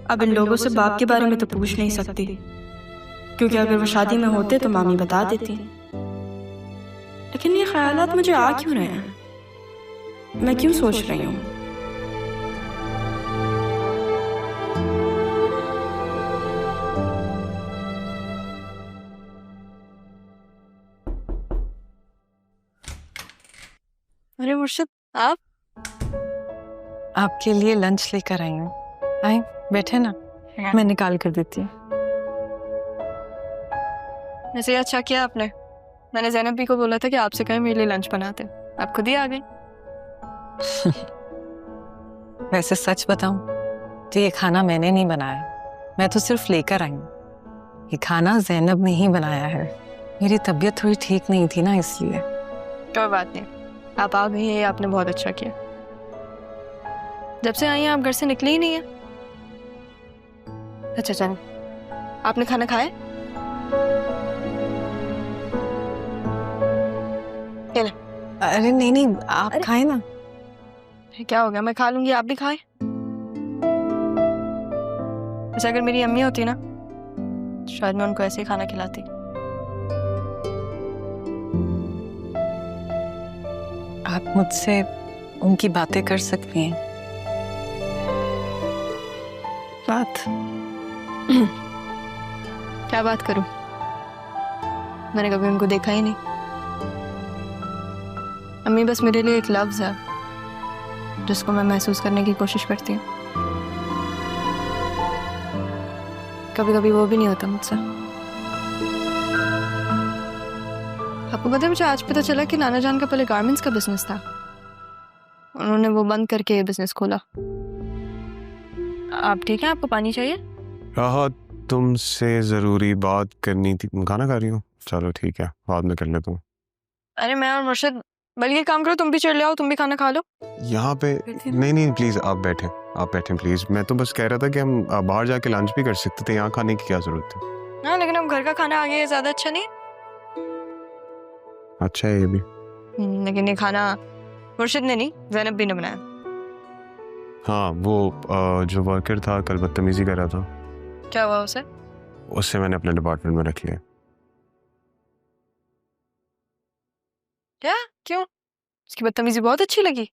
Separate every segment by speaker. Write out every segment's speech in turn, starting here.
Speaker 1: अब इन लोगों से बाप के बारे में तो पूछ नहीं सकती, क्योंकि अगर वो शादी में होते तो मामी बता देती। लेकिन ये ख्यालात मुझे आ क्यों रहे हैं? मैं क्यों सोच रही हूँ? अरे मुर्शिद, आप?
Speaker 2: आपके लिए लंच लेकर आई हूँ। आए, बैठे ना, मैं निकाल कर देती हूँ।
Speaker 1: वैसे अच्छा किया आपने। मैंने ज़ैनब भी को बोला था कि आपसे कहें मेरे लिए लंच बनाते, आप खुद ही आ गई।
Speaker 2: वैसे सच बताऊं तो ये खाना मैंने नहीं बनाया, मैं तो सिर्फ लेकर आई हूँ। ये खाना ज़ैनब ने ही बनाया है। मेरी तबीयत थोड़ी ठीक नहीं थी ना, इसलिए।
Speaker 1: कोई बात नहीं, आप आ गई हैं, ये आपने बहुत अच्छा किया। जब से आई हैं आप घर से निकली ही नहीं है। अच्छा चल, आपने खाना खाया?
Speaker 2: अरे नहीं नहीं, आप खाए ना।
Speaker 1: क्या हो गया, मैं खा लूंगी, आप भी खाए। वैसे अगर मेरी अम्मी होती ना, शायद मैं उनको ऐसे ही खाना खिलाती।
Speaker 2: आप मुझसे उनकी बातें कर सकती हैं। बात
Speaker 1: क्या बात करूं? मैंने कभी उनको देखा ही नहीं। अम्मी बस मेरे लिए एक लफ्ज है जिसको मैं महसूस करने की कोशिश करती हूँ। कभी कभी वो भी नहीं होता मुझसे। आपको पता है, मुझे आज पता चला कि नाना जान का पहले गारमेंट्स का बिजनेस था। उन्होंने वो बंद करके ये बिजनेस खोला। आप ठीक हैं? आपको पानी चाहिए?
Speaker 3: राहत, तुमसे जरूरी बात करनी थी। तुम खाना खा रही हो? चलो ठीक है, बाद में कर लेता हूँ।
Speaker 1: अरे मैं और मुर्शिद, बल्कि काम करो, तुम भी चढ़ ले आओ, तुम भी खाना खा लो।
Speaker 3: यहाँ पे नहीं नहीं, प्लीज आप बैठे, आप बैठे प्लीज। मैं तो बस कह रहा था कि हम बाहर जाके लंच भी कर सकते थे, यहाँ खाने की क्या जरूरत थी?
Speaker 1: हाँ, लेकिन अब घर का खाना आ गया, ज्यादा अच्छा नहीं।
Speaker 3: अच्छा है ये भी।
Speaker 1: लेकिन ये खाना मुर्शिद ने नहीं, ज़ैनब भी ने बनाया।
Speaker 3: हाँ, वो जो वर्कर था कल बदतमीजी कर रहा था।
Speaker 1: क्या हुआ उसे?
Speaker 3: उससे मैंने अपने डिपार्टमेंट में रख लिया।
Speaker 1: क्या? क्यों? उसकी बदतमीजी बहुत अच्छी लगी?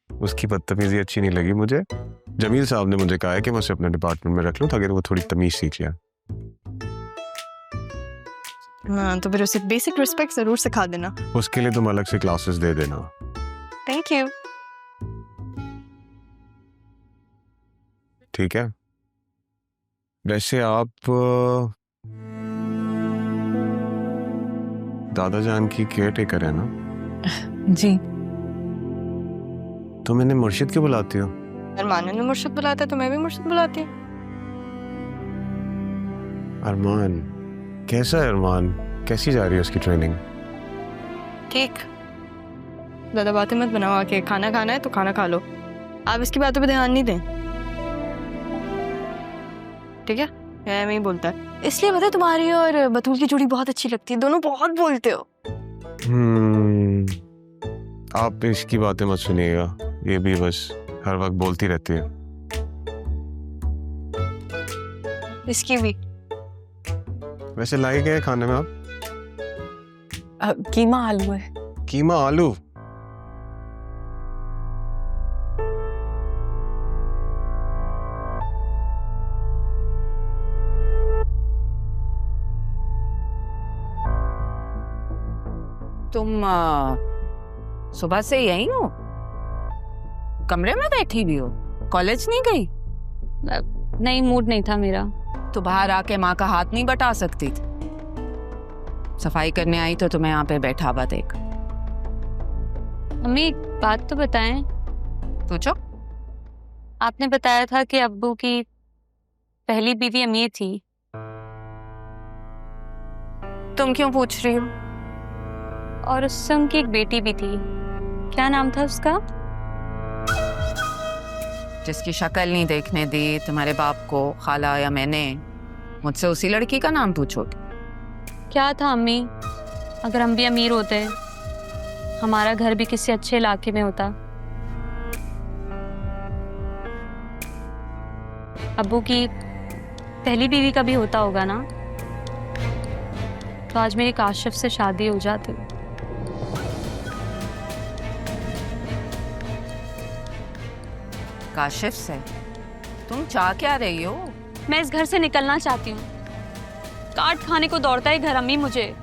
Speaker 3: उसकी बदतमीजी अच्छी नहीं लगी मुझे। जमील साहब ने मुझे कहा है कि मैं उसे अपने डिपार्टमेंट में रख लूं ताकि वो थोड़ी तमीज सीख लिया।
Speaker 1: हाँ, तो फिर उसे बेसिक रिस्पेक्ट जरूर सिखा देना।
Speaker 3: उसके लिए तुम अलग से क्लासेस दे देना।
Speaker 1: Thank you.
Speaker 3: ठीक है। वैसे आप दादा जान की केयर टेकर है ना?
Speaker 2: जी।
Speaker 3: तो मैंने मुर्शिद क्यों बुलाती हो?
Speaker 1: अरमान ने मुर्शिद बुलाता है तो मैं भी मुर्शिद बुलाती हूँ।
Speaker 3: अरमान? कैसा है अरमान? कैसी जा रही है उसकी ट्रेनिंग?
Speaker 1: ठीक। ज्यादा बातें मत बनाओ, आके खाना खाना है तो खाना खा लो। आप इसकी बातों पे ध्यान नहीं दें, ठीक है? मैं ही बोलता है, इसलिए पता है तुम्हारी और बतूल की जोड़ी बहुत अच्छी लगती है, दोनों बहुत बोलते हो।
Speaker 3: आप इसकी बातें मत सुनिएगा, ये भी बस हर वक्त बोलती रहती है।
Speaker 1: इसकी भी।
Speaker 3: वैसे लाई गए खाने में आप?
Speaker 2: कीमा आलू है।
Speaker 3: कीमा आलू?
Speaker 4: तुम सुबह से यहीं हो? कमरे में बैठी भी हो? कॉलेज नहीं गई?
Speaker 5: नहीं, मूड नहीं था मेरा।
Speaker 4: तो बाहर आके माँ का हाथ नहीं बटा सकती थी? सफाई करने आई तो तुम्हें यहाँ पे बैठा हुआ देख।
Speaker 5: मम्मी, बात तो बताएं।
Speaker 4: पूछो।
Speaker 5: आपने बताया था कि अब्बू की पहली बीवी अमीर थी।
Speaker 1: तुम क्यों पूछ रही हो?
Speaker 5: और उससे उनकी एक बेटी भी थी, क्या नाम था उसका?
Speaker 4: जिसकी शक्ल नहीं देखने दी तुम्हारे बाप को खाला या मैंने, मुझसे उसी लड़की का नाम पूछोगे?
Speaker 5: क्या था अम्मी, अगर हम भी अमीर होते, हमारा घर भी किसी अच्छे इलाके में होता, अब्बू की पहली बीवी का भी होता होगा ना, तो आज मेरी काशिफ से शादी हो जाती।
Speaker 4: काशिफ से तुम चाह क्या रही हो?
Speaker 5: मैं इस घर से निकलना चाहती हूँ। काट खाने को दौड़ता है घर अम्मी मुझे।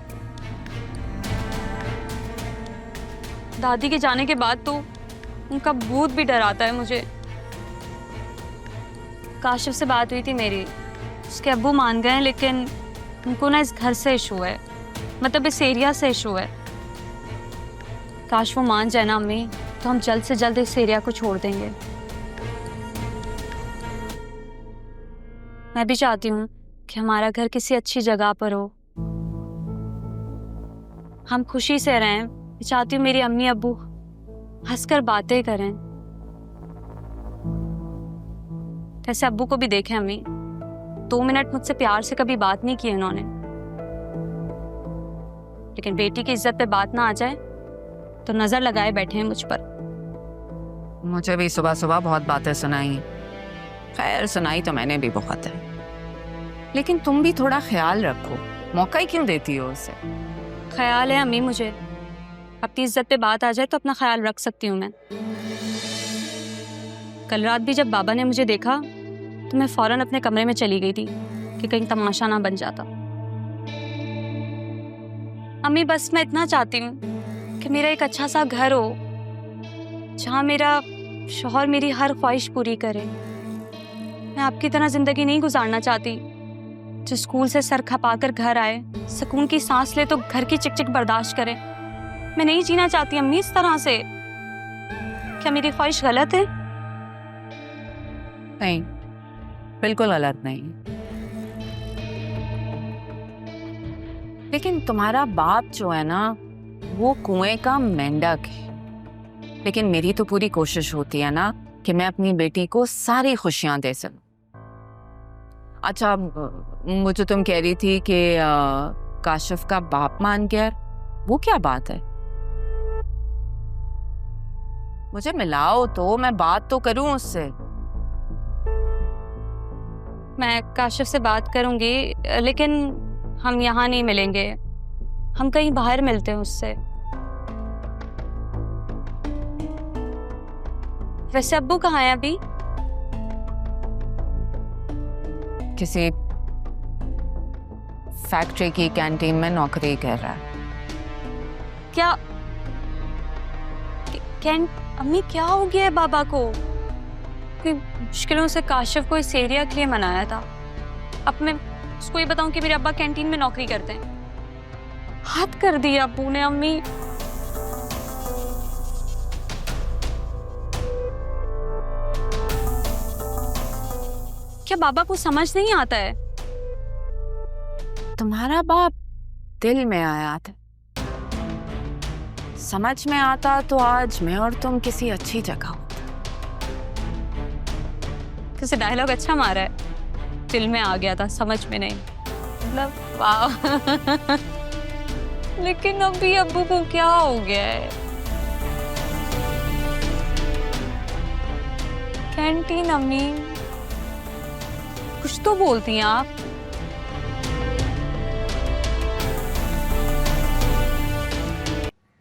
Speaker 5: दादी के जाने के बाद तो उनका भूत भी डराता है मुझे। काशिफ से बात हुई थी मेरी, उसके अब्बू मान गए हैं, लेकिन उनको ना इस घर से इशू है, मतलब इस एरिया से इशू है। काश वो मान जाए ना अम्मी, तो हम जल्द से जल्द इस एरिया को छोड़ देंगे। मैं भी चाहती हूँ कि हमारा घर किसी अच्छी जगह पर हो, हम खुशी से रहें। मैं चाहती हूँ मेरी अम्मी अब्बू हंसकर बातें करें। वैसे अब्बू को भी देखें अम्मी, 2 मिनट मुझसे प्यार से कभी बात नहीं की उन्होंने, लेकिन बेटी की इज्जत पे बात ना आ जाए तो नजर लगाए बैठे हैं मुझ पर।
Speaker 4: मुझे भी सुबह सुबह बहुत बातें सुनाई। खैर, सुनाई तो मैंने भी बहुत है, लेकिन तुम भी थोड़ा ख्याल रखो। मौका ही क्यों देती हो उसे?
Speaker 5: ख्याल है अम्मी, मुझे अपनी इज्जत पे बात आ जाए तो अपना ख्याल रख सकती हूँ मैं। कल रात भी जब बाबा ने मुझे देखा तो मैं फौरन अपने कमरे में चली गई थी कि कहीं तमाशा ना बन जाता। अम्मी, बस मैं इतना चाहती हूँ कि मेरा एक अच्छा सा घर हो, जहाँ मेरा शौहर मेरी हर ख्वाहिश पूरी करे। मैं आपकी तरह जिंदगी नहीं गुजारना चाहती, जो स्कूल से सर खपाकर घर आए, सुकून की सांस ले तो घर की चिकचिक बर्दाश्त करे। मैं नहीं जीना चाहती अम्मी इस तरह से। क्या मेरी ख्वाहिश गलत है?
Speaker 4: नहीं, बिल्कुल गलत नहीं। लेकिन तुम्हारा बाप जो है ना, वो कुएं का मेंढक है। लेकिन मेरी तो पूरी कोशिश होती है ना कि मैं अपनी बेटी को सारी खुशियां दे सकूं। अच्छा, मुझे तुम कह रही थी कि काशिफ का बाप मान गया, वो क्या बात है? मुझे मिलाओ तो, मैं बात तो करूं उससे।
Speaker 5: मैं काशिफ से बात करूंगी, लेकिन हम यहाँ नहीं मिलेंगे, हम कहीं बाहर मिलते हैं उससे। वैसे अब्बू कहाँ है अभी?
Speaker 4: किसी फैक्ट्री की कैंटीन में नौकरी कर रहा है।
Speaker 5: क्या अम्मी, क्या हो गया है बाबा को? कि मुश्किलों से काशिफ को इस एरिया के लिए मनाया था, अब मैं उसको ये बताऊं कि मेरे अब्बा कैंटीन में नौकरी करते हैं? हद कर दिया अब्बू ने अम्मी। क्या बाबा को समझ नहीं आता है?
Speaker 4: तुम्हारा बाप दिल में आया था, समझ में आता तो आज मैं और तुम किसी अच्छी जगह होते।
Speaker 5: किसी डायलॉग अच्छा मारा है, दिल में आ गया था समझ में नहीं, मतलब वाह। लेकिन अभी अब्बू को क्या हो गया है? कैंटीन अम्मी, कुछ तो बोलती हैं आप।